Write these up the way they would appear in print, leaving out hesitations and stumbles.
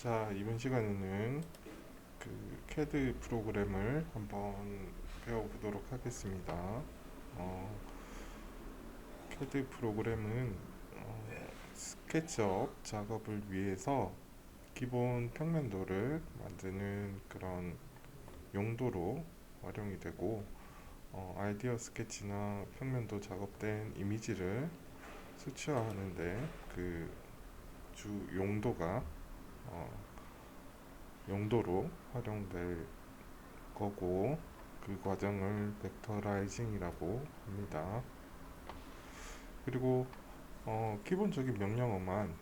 자, 이번 시간에는 CAD 프로그램을 한번 배워보도록 하겠습니다. 어, CAD 프로그램은 스케치업 작업을 위해서 기본 평면도를 만드는 그런 용도로 활용이 되고, 아이디어 스케치나 평면도 작업된 이미지를 수치화하는데 그 주 용도가 어, 용도로 활용될 거고, 그 과정을 벡터라이징이라고 합니다. 그리고 기본적인 명령어만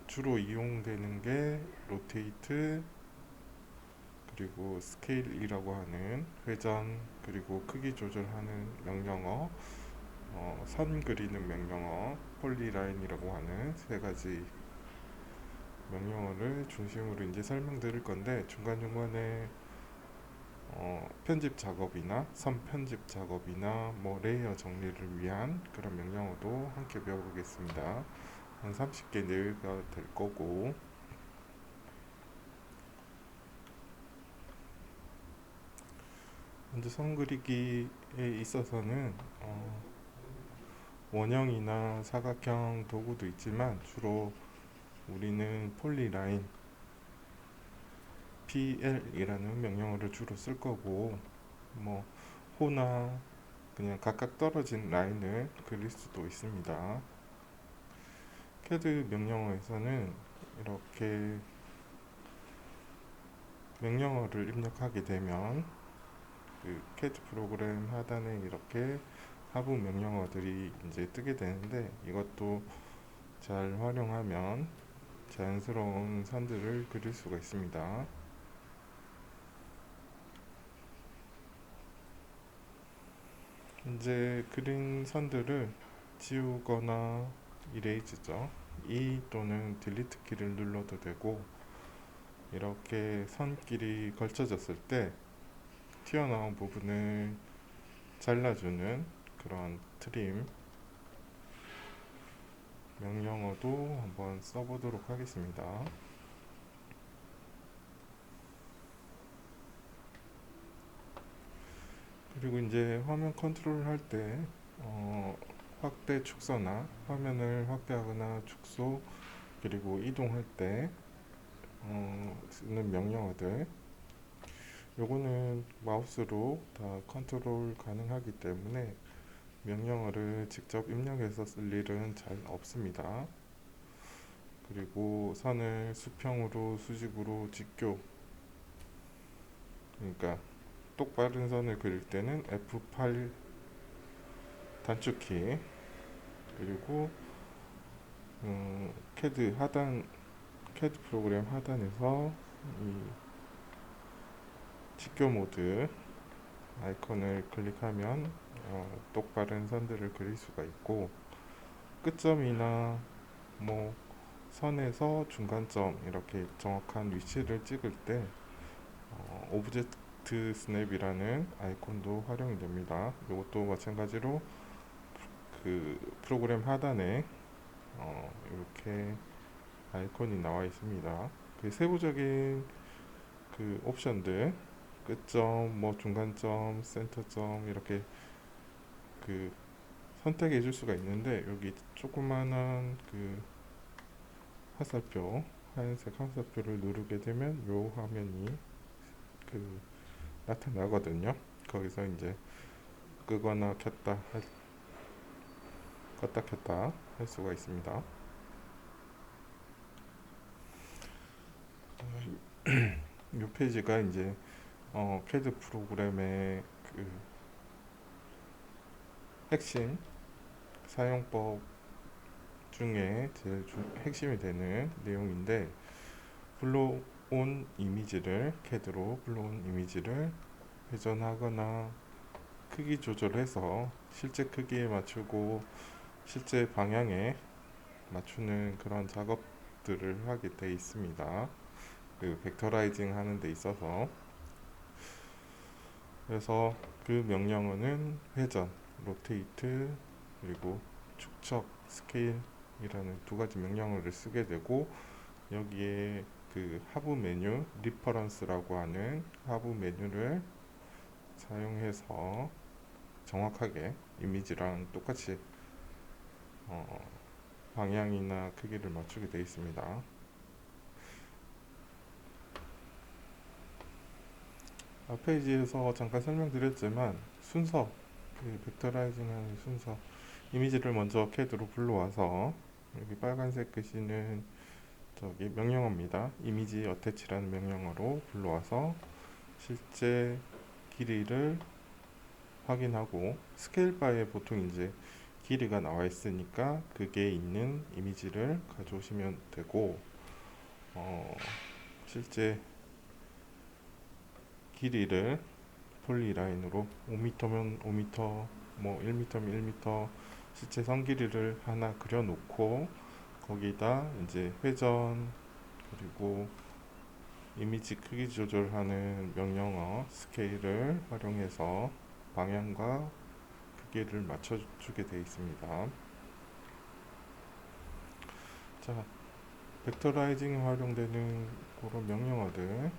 주로 이용되는 게 로테이트, 그리고 스케일이라고 하는 회전, 그리고 크기 조절하는 명령어, 선 그리는 명령어, 폴리라인이라고 하는 세 가지 명령어를 중심으로 이제 설명드릴 건데, 중간중간에 편집 작업이나 선 편집 작업이나 뭐 레이어 정리를 위한 그런 명령어도 함께 배워보겠습니다. 한 30개 내외가 될 거고, 먼저 선 그리기에 있어서는 원형이나 사각형 도구도 있지만 주로 우리는 폴리라인 PL이라는 명령어를 주로 쓸 거고, 뭐 호나 그냥 각각 떨어진 라인을 그릴 수도 있습니다. CAD 명령어에서는 이렇게 명령어를 입력하게 되면 그 CAD 프로그램 하단에 이렇게 하부 명령어들이 이제 뜨게 되는데, 이것도 잘 활용하면 자연스러운 선들을 그릴 수가 있습니다. 이제 그린 선들을 지우거나 이레이즈죠. E 또는 딜리트 키를 눌러도 되고, 이렇게 선끼리 걸쳐졌을 때 튀어나온 부분을 잘라주는 그런 트림 명령어도 한번 써보도록 하겠습니다. 그리고 이제 화면 컨트롤 할 때 확대 축소나 화면을 확대하거나 축소, 그리고 이동할 때 쓰는 명령어들, 요거는 마우스로 다 컨트롤 가능하기 때문에 명령어를 직접 입력해서 쓸 일은 잘 없습니다. 그리고 선을 수평으로, 수직으로, 직교, 그러니까 똑바른 선을 그릴 때는 F8 단축키, 그리고 CAD 프로그램 하단에서 이 직교 모드 아이콘을 클릭하면 똑바른 선들을 그릴 수가 있고, 끝점이나 뭐 선에서 중간점 이렇게 정확한 위치를 찍을 때 오브젝트 스냅이라는 아이콘도 활용이 됩니다. 이것도 마찬가지로 그 프로그램 하단에 이렇게 아이콘이 나와 있습니다. 그 세부적인 그 옵션들, 끝점, 뭐 중간점, 센터점 이렇게 그 선택해 줄 수가 있는데, 여기 조그만한 그 화살표, 하얀색 화살표를 누르게 되면 요 화면이 그 나타나거든요. 거기서 이제 끄거나 껐다 켰다 할 수가 있습니다. 이 페이지가 이제 CAD 프로그램의 그 핵심 사용법 중에 제일 핵심이 되는 내용인데, 불러온 이미지를 CAD로 불러온 이미지를 회전하거나 크기 조절해서 실제 크기에 맞추고 실제 방향에 맞추는 그런 작업들을 하게 돼 있습니다. 그 벡터라이징 하는 데 있어서. 그래서 그 명령어는 회전, 로테이트, 그리고 축척, 스케일이라는 두 가지 명령어를 쓰게 되고, 여기에 그 하부 메뉴 리퍼런스라고 하는 하부 메뉴를 사용해서 정확하게 이미지랑 똑같이 방향이나 크기를 맞추게 되어 있습니다. 앞 페이지에서 잠깐 설명드렸지만 순서, 그 벡터라이징하는 순서, 이미지를 먼저 CAD로 불러와서 여기 빨간색 글씨는 저기 명령어입니다. 이미지 어태치라는 명령어로 불러와서 실제 길이를 확인하고 스케일 바에 보통 이제 길이가 나와 있으니까 그게 있는 이미지를 가져오시면 되고 실제 길이를 폴리라인으로 5m면 5m, 뭐 1m면 1m 실제 선 길이를 하나 그려놓고 거기다 이제 회전 그리고 이미지 크기 조절하는 명령어 스케일을 활용해서 방향과 크기를 맞춰주게 되어 있습니다. 자, 벡터라이징 활용되는 그런 명령어들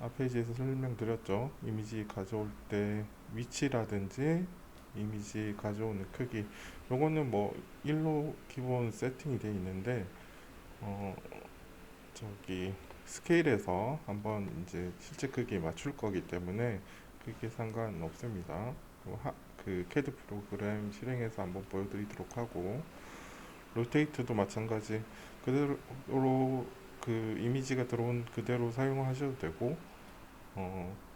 앞 페이지에서 설명드렸죠. 이미지 가져올 때 위치라든지 이미지 가져오는 크기 요거는 뭐 1로 기본 세팅이 되어 있는데 저기 스케일에서 한번 이제 실제 크기에 맞출 거기 때문에 그게 상관없습니다. 그 캐드 프로그램 실행해서 한번 보여드리도록 하고 로테이트도 마찬가지 그대로 그 이미지가 들어온 그대로 사용하셔도 되고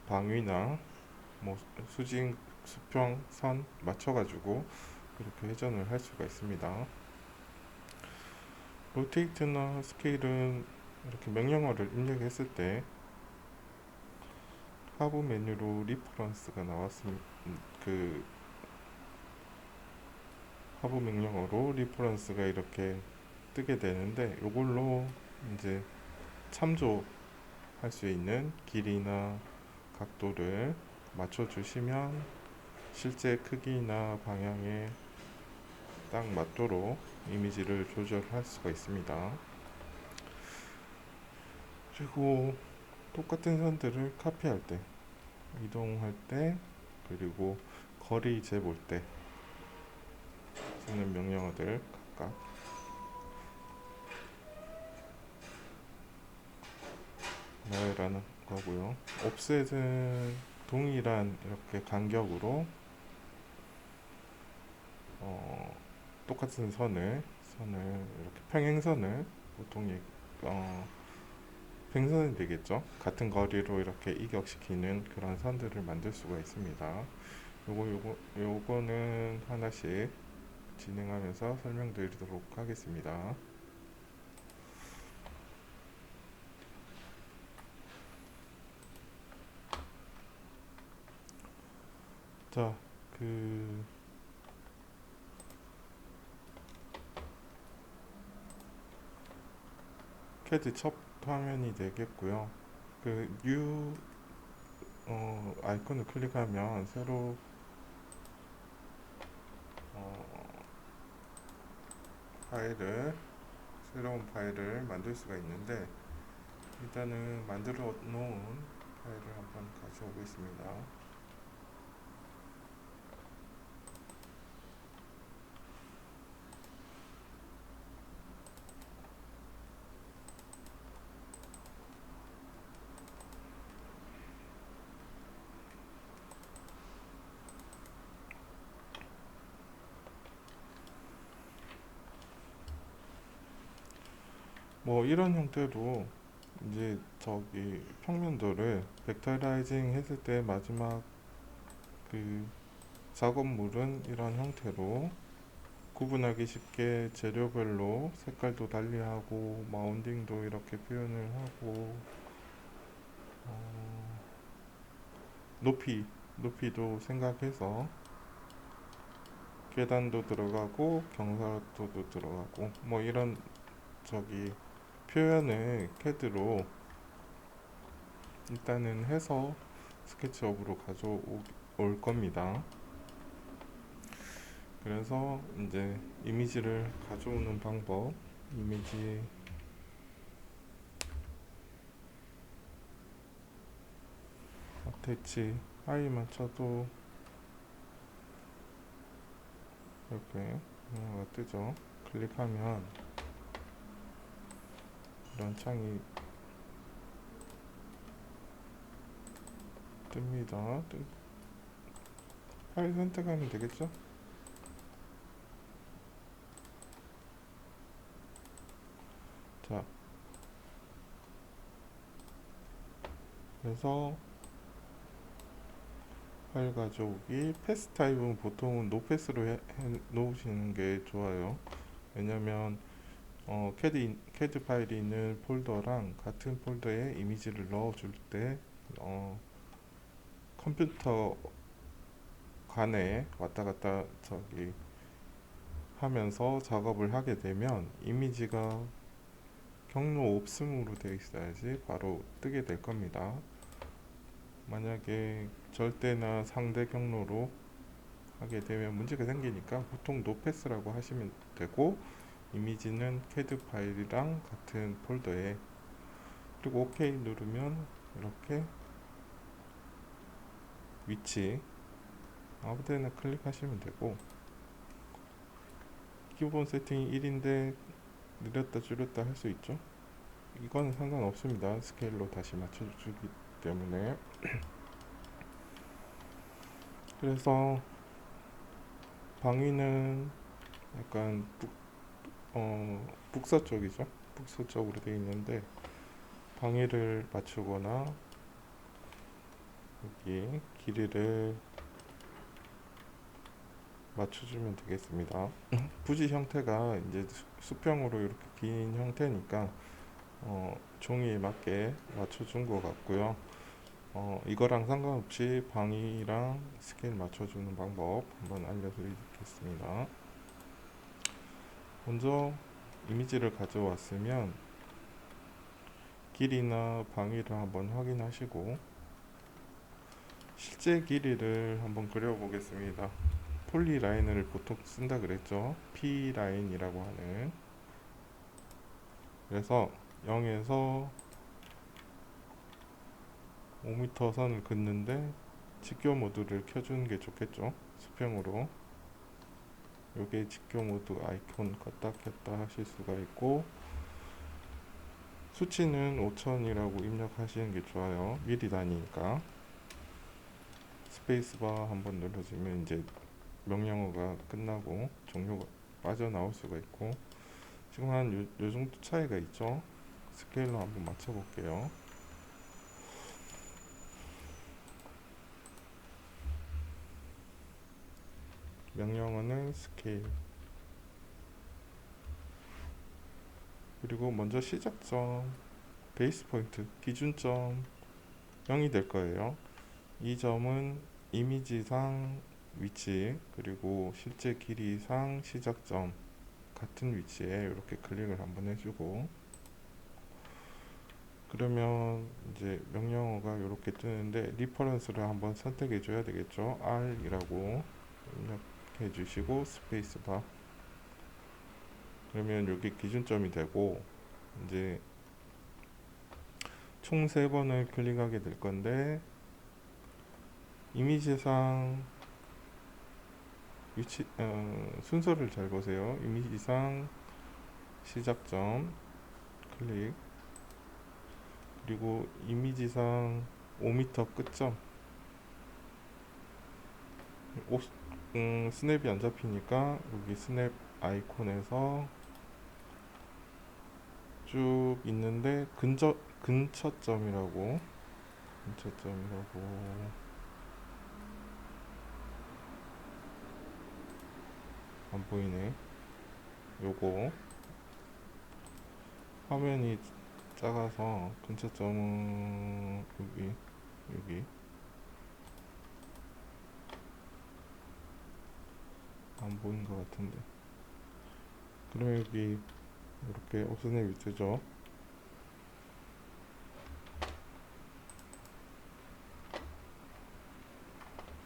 방위나 뭐 수직, 수평, 선 맞춰가지고 이렇게 회전을 할 수가 있습니다. 로테이트나 스케일은 이렇게 명령어를 입력했을 때 하부 메뉴로 리퍼런스가 나왔습니다. 그 하부 명령어로 리퍼런스가 이렇게 뜨게 되는데 이걸로 이제 참조할 수 있는 길이나 각도를 맞춰주시면 실제 크기나 방향에 딱 맞도록 이미지를 조절할 수가 있습니다. 그리고 똑같은 선들을 카피할 때, 이동할 때, 그리고 거리 재볼 때 쓰는 명령어들 각각 나열하는 거고요. 옵셋은 동일한 이렇게 간격으로 똑같은 선을 이렇게 평행선을 보통 평행선이 되겠죠. 같은 거리로 이렇게 이격시키는 그런 선들을 만들 수가 있습니다. 요거는 하나씩 진행하면서 설명드리도록 하겠습니다. 자, 그 캐드 첫 화면이 되겠고요. 그 뉴 아이콘을 클릭하면 새로운 파일을 만들 수가 있는데 일단은 만들어 놓은 파일을 한번 가져오겠습니다. 뭐 이런 형태로 이제 저기 평면도를 벡터라이징 했을 때 마지막 그 작업물은 이런 형태로 구분하기 쉽게 재료별로 색깔도 달리하고 마운딩도 이렇게 표현을 하고 높이도 생각해서 계단도 들어가고 경사도도 들어가고 뭐 이런 저기 표현을 캐드로 일단은 해서 스케치업으로 가져올 겁니다. 그래서 이제 이미지를 가져오는 방법, 이미지 대치 하이만 쳐도 이렇게 뜨죠. 클릭하면 이런 창이 뜹니다. 파일 선택하면 되겠죠? 자, 그래서 파일 가져오기 패스 타입은 보통은 노패스로 해 놓으시는 게 좋아요. 왜냐면 캐드 파일이 있는 폴더랑 같은 폴더에 이미지를 넣어줄 때 컴퓨터 간에 왔다 갔다 하면서 작업을 하게 되면 이미지가 경로 없음으로 되어 있어야지 바로 뜨게 될 겁니다. 만약에 절대나 상대 경로로 하게 되면 문제가 생기니까 보통 노패스라고 하시면 되고, 이미지는 캐드 파일이랑 같은 폴더에, 그리고 OK 누르면 이렇게 위치 아무데나 클릭하시면 되고, 기본 세팅이 1인데 늘렸다 줄였다 할 수 있죠. 이건 상관없습니다. 스케일로 다시 맞춰주기 때문에. 그래서 방위는 약간 북서쪽이죠. 북서쪽으로 되어 있는데 방위를 맞추거나 여기 길이를 맞춰주면 되겠습니다. 부지 형태가 이제 수평으로 이렇게 긴 형태니까 종이에 맞게 맞춰준 것 같고요. 이거랑 상관없이 방위랑 스케일 맞춰주는 방법 한번 알려드리겠습니다. 먼저 이미지를 가져왔으면 길이나 방위를 한번 확인하시고 실제 길이를 한번 그려보겠습니다. 폴리라인을 보통 쓴다 그랬죠. P라인이라고 하는. 그래서 0에서 5m 선을 긋는데 직교 모드를 켜주는 게 좋겠죠. 수평으로. 요게 직교 모드 아이콘 껐다 켰다 하실 수가 있고, 수치는 5000이라고 입력하시는 게 좋아요. 미리 단위니까. 스페이스바 한번 눌러주면 이제 명령어가 끝나고 종료가 빠져나올 수가 있고, 지금 한 요 정도 차이가 있죠. 스케일로 한번 맞춰 볼게요. 명령어는 스케일, 그리고 먼저 시작점, 베이스 포인트, 기준점 0이 될 거예요. 이 점은 이미지상 위치, 그리고 실제 길이상 시작점 같은 위치에 이렇게 클릭을 한번 해주고, 그러면 이제 명령어가 이렇게 뜨는데 리퍼런스를 한번 선택해 줘야 되겠죠. R이라고 입력해 주시고 스페이스바. 그러면 여기 기준점이 되고, 이제 총 3번을 클릭하게 될 건데, 이미지상 위치 순서를 잘 보세요. 이미지상 시작점 클릭, 그리고 이미지상 5m 끝점. 스냅이 안 잡히니까 여기 스냅 아이콘에서 쭉 있는데 근처점이라고 안 보이네. 요거 화면이 작아서 근처점은 여기 안 보인 것 같은데, 그러면 여기 이렇게 옵션이 뜨죠.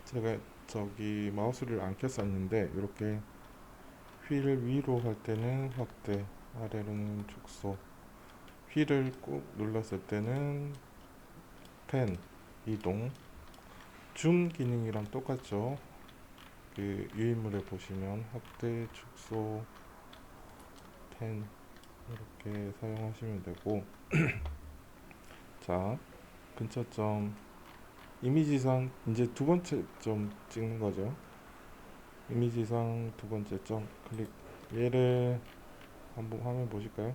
제가 저기 마우스를 안 켰었는데 이렇게 휠을 위로 할 때는 확대, 아래로는 축소, 휠을 꾹 눌렀을 때는 펜 이동, 줌 기능이랑 똑같죠. 그 유인물에 보시면 확대, 축소, 펜 이렇게 사용하시면 되고, 자, 근처점 이미지상 이제 두 번째 점 찍는 거죠. 이미지상 두 번째 점 클릭. 얘를 한번 화면 보실까요?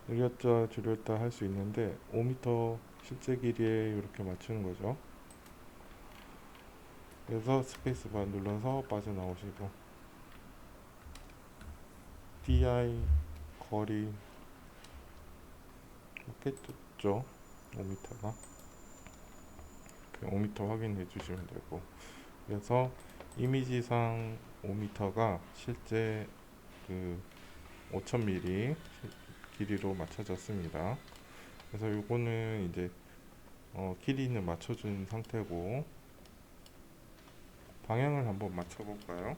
늘렸다 줄였다 할 수 있는데 5m 실제 길이에 이렇게 맞추는 거죠. 그래서 스페이스바 눌러서 빠져나오시고, DI 거리 맞겠죠? 5m가 5m 확인해 주시면 되고, 그래서 이미지상 5m가 실제 그 5000mm 길이로 맞춰졌습니다. 그래서 요거는 이제 길이는 맞춰준 상태고, 방향을 한번 맞춰볼까요?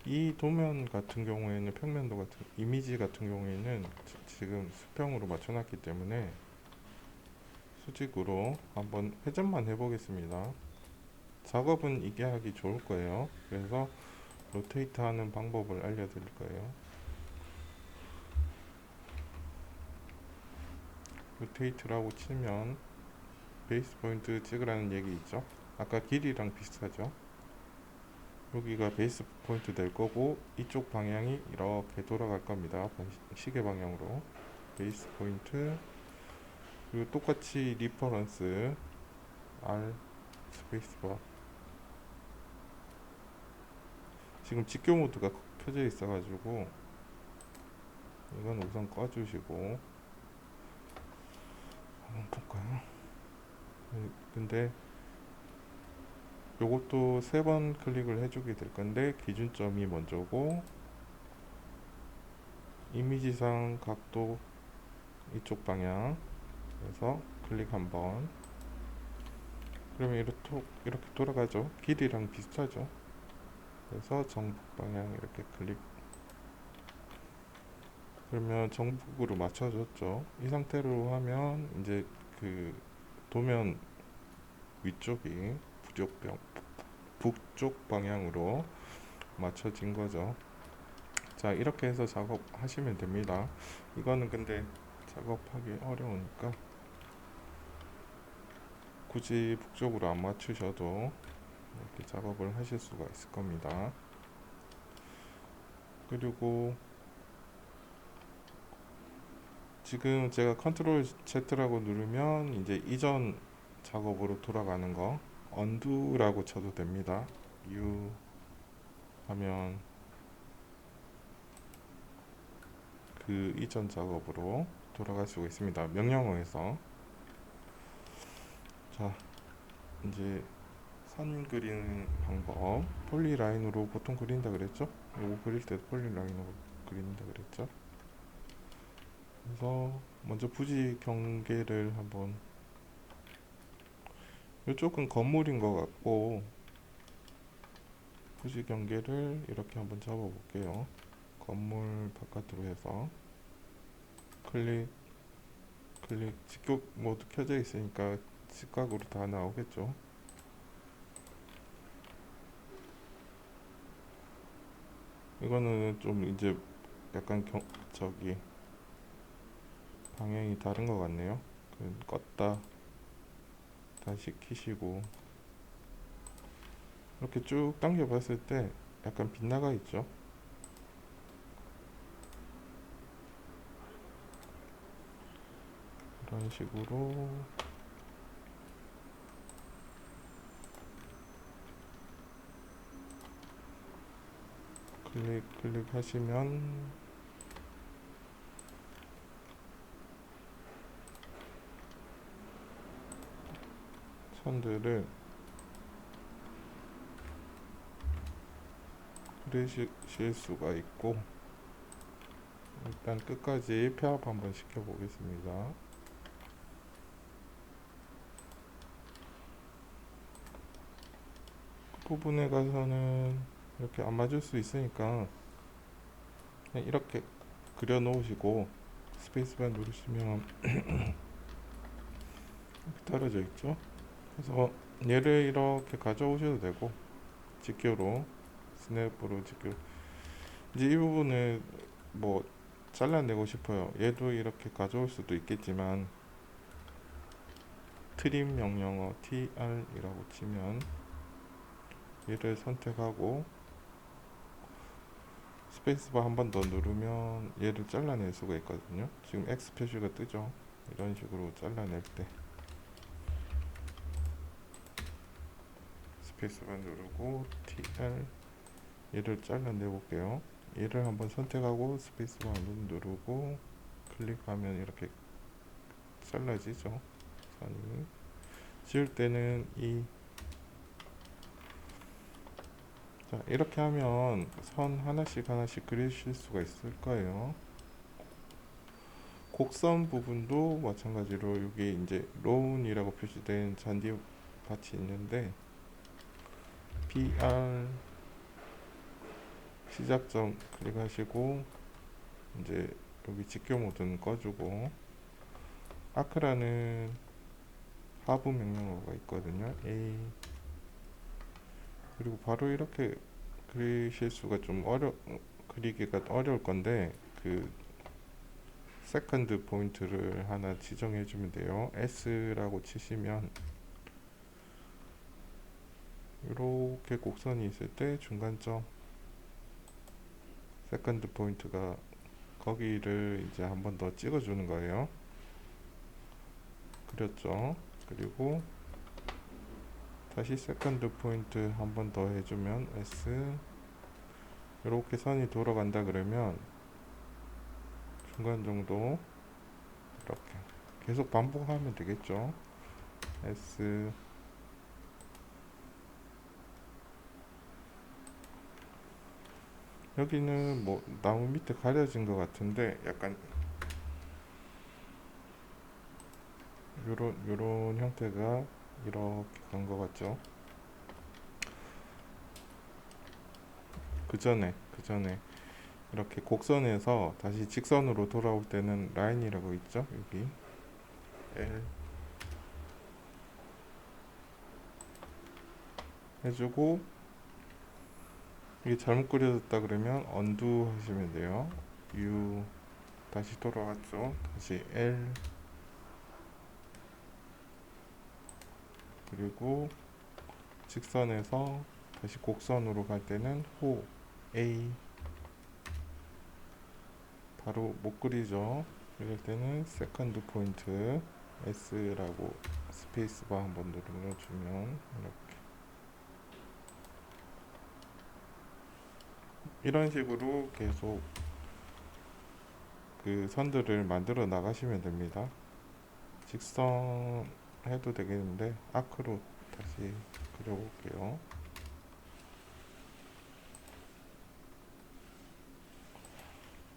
이 도면 같은 경우에는 평면도 같은 이미지 같은 경우에는 지금 수평으로 맞춰놨기 때문에 수직으로 한번 회전만 해보겠습니다. 작업은 이게 하기 좋을 거예요. 그래서 로테이트 하는 방법을 알려드릴 거예요. 로테이트라고 치면 베이스 포인트 찍으라는 얘기 있죠. 아까 길이랑 비슷하죠. 여기가 베이스 포인트 될 거고, 이쪽 방향이 이렇게 돌아갈 겁니다. 시계 방향으로. 베이스 포인트, 그리고 똑같이 리퍼런스 R 스페이스바. 지금 직교 모드가 켜져 있어 가지고 이건 우선 꺼주시고 한번 볼까요? 근데 요것도 3번 클릭을 해주게 될 건데, 기준점이 먼저고, 이미지상 각도 이쪽 방향, 그래서 클릭 한번. 그러면 이렇게 돌아가죠. 길이랑 비슷하죠. 그래서 정북 방향 이렇게 클릭. 그러면 정북으로 맞춰졌죠. 이 상태로 하면 이제 그 도면 위쪽이 북쪽 방향으로 맞춰진 거죠. 자, 이렇게 해서 작업하시면 됩니다. 이거는 근데 작업하기 어려우니까 굳이 북쪽으로 안 맞추셔도 이렇게 작업을 하실 수가 있을 겁니다. 그리고 지금 제가 컨트롤 Z라고 누르면 이제 이전 작업으로 돌아가는 거, 언두라고 쳐도 됩니다. U 하면 그 이전 작업으로 돌아갈 수가 있습니다. 명령어에서. 자, 이제 선 그리는 방법. 폴리라인으로 보통 그린다 그랬죠? 요거 그릴 때도 폴리라인으로 그린다 그랬죠? 그래서 먼저 부지 경계를 한번, 이쪽은 건물인 것 같고 부지 경계를 이렇게 한번 잡아 볼게요. 건물 바깥으로 해서 클릭, 직교 모두 켜져 있으니까 직각으로 다 나오겠죠. 이거는 좀 이제 약간 방향이 다른 것 같네요. 껐다 다시 키시고, 이렇게 쭉 당겨 봤을 때 약간 빗나가 있죠. 이런 식으로 클릭하시면 선들을 그리실 수가 있고, 일단 끝까지 폐합 한번 시켜 보겠습니다. 그 부분에 가서는 이렇게 안 맞을 수 있으니까 그냥 이렇게 그려 놓으시고, 스페이스바 누르시면 이렇게 떨어져 있죠. 그래서 얘를 이렇게 가져오셔도 되고, 직교로, 스냅으로 직교. 이제 이 부분을 뭐 잘라내고 싶어요. 얘도 이렇게 가져올 수도 있겠지만, 트림 명령어 tr이라고 치면 얘를 선택하고 스페이스바 한 번 더 누르면 얘를 잘라낼 수가 있거든요. 지금 X 표시가 뜨죠. 이런 식으로 잘라낼 때 스페이스바 누르고 tr, 얘를 잘라내 볼게요. 얘를 한번 선택하고 스페이스바 한번 누르고 클릭하면 이렇게 잘라지죠. 선이. 지울 때는 자, 이렇게 하면 선 하나씩 하나씩 그리실 수가 있을 거예요. 곡선 부분도 마찬가지로 여기 이제 로운이라고 표시된 잔디밭이 있는데 BR 시작점 클릭하시고 이제 여기 직교 모드는 꺼주고 아크라는 하부 명령어가 있거든요. A, 그리고 바로 이렇게 그리실 수가 좀 그리기가 어려울 건데 그 세컨드 포인트를 하나 지정해 주면 돼요. S라고 치시면 이렇게 곡선이 있을 때 중간점 세컨드 포인트가 거기를 이제 한 번 더 찍어 주는 거예요. 그렸죠. 그리고 다시 세컨드 포인트 한 번 더 해주면 S, 이렇게 선이 돌아간다 그러면 중간 정도 이렇게 계속 반복하면 되겠죠. S, 여기는 뭐 나무 밑에 가려진 것 같은데 약간 요런 형태가 이렇게 간 것 같죠. 그 전에 이렇게 곡선에서 다시 직선으로 돌아올 때는 라인이라고 있죠. 여기 L 해주고, 이게 잘못 그려졌다 그러면 언두 하시면 돼요. U, 다시 돌아왔죠. 다시 L, 그리고 직선에서 다시 곡선으로 갈 때는 호 A, 바로 못 그리죠. 이럴 때는 세컨드 포인트 S라고 스페이스바 한번 눌러주면 이렇게 이런 식으로 계속 그 선들을 만들어 나가시면 됩니다. 직선 해도 되겠는데 아크로 다시 그려볼게요.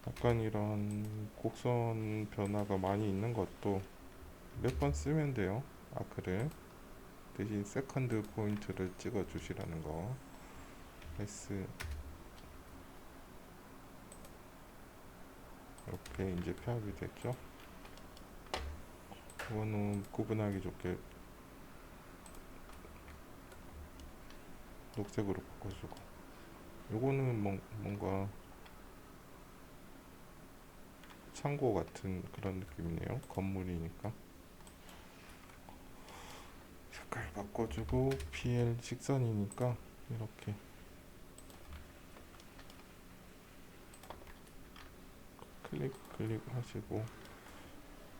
약간 이런 곡선 변화가 많이 있는 것도 몇 번 쓰면 돼요. 아크를 대신 세컨드 포인트를 찍어 주시라는 거. S, 이렇게 이제 표합이 됐죠. 이거는 구분하기 좋게 녹색으로 바꿔주고, 요거는 뭔가 창고 같은 그런 느낌이네요. 건물이니까. 색깔 바꿔주고 PL 직선이니까 이렇게 클릭 하시고,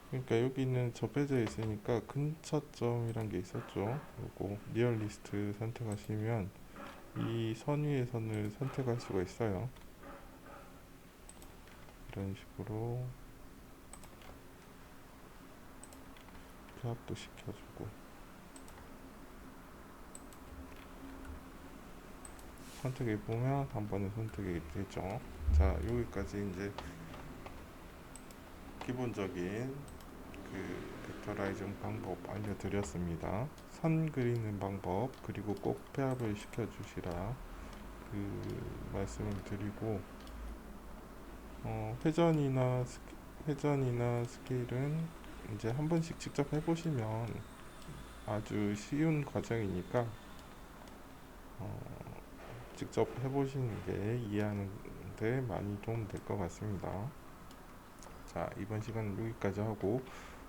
그러니까 여기는 접해져 있으니까 근처점이란 게 있었죠. 요거 리얼리스트 선택하시면 이 선 위의 선을 선택할 수가 있어요. 이런 식으로 표합도 시켜주고, 선택해 보면 한 번에 선택이 되죠. 자, 여기까지 이제 기본적인 그 벡터라이징 방법 알려드렸습니다. 선 그리는 방법, 그리고 꼭 배합을 시켜주시라 그 말씀을 드리고, 회전이나 스케일은 이제 한 번씩 직접 해보시면 아주 쉬운 과정이니까 어, 직접 해보시는 게 이해하는 데 많이 도움 될 것 같습니다. 자, 이번 시간은 여기까지 하고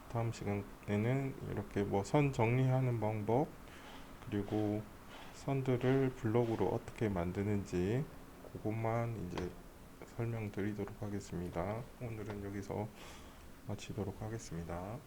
다음 시간에는 이렇게 뭐 선 정리하는 방법, 그리고 선들을 블록으로 어떻게 만드는지 그것만 이제 설명드리도록 하겠습니다. 오늘은 여기서 마치도록 하겠습니다.